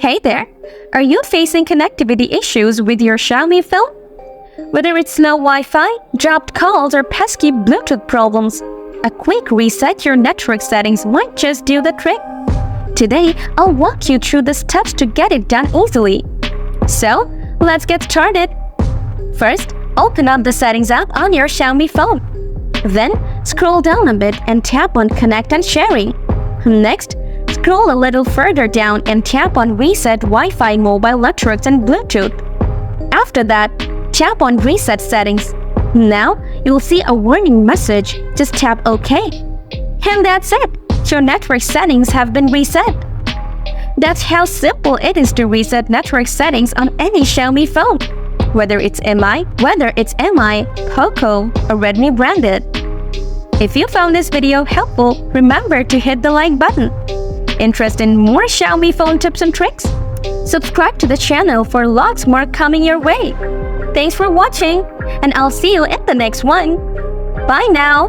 Hey there! Are you facing connectivity issues with your Xiaomi phone? Whether it's slow Wi-Fi, dropped calls, or pesky Bluetooth problems, a quick reset your network settings might just do the trick. Today, I'll walk you through the steps to get it done easily. So, let's get started. First, open up the Settings app on your Xiaomi phone. Then, scroll down a bit and tap on Connect and Sharing. Next, scroll a little further down and tap on Reset Wi-Fi Mobile Networks and Bluetooth. After that, tap on Reset Settings. Now, you'll see a warning message. Just tap OK. And that's it! Your network settings have been reset. That's how simple it is to reset network settings on any Xiaomi phone, whether it's Mi, Poco, or Redmi branded. If you found this video helpful, remember to hit the like button. Interested in more Xiaomi phone tips and tricks? Subscribe to the channel for lots more coming your way. Thanks for watching, and I'll see you in the next one. Bye now!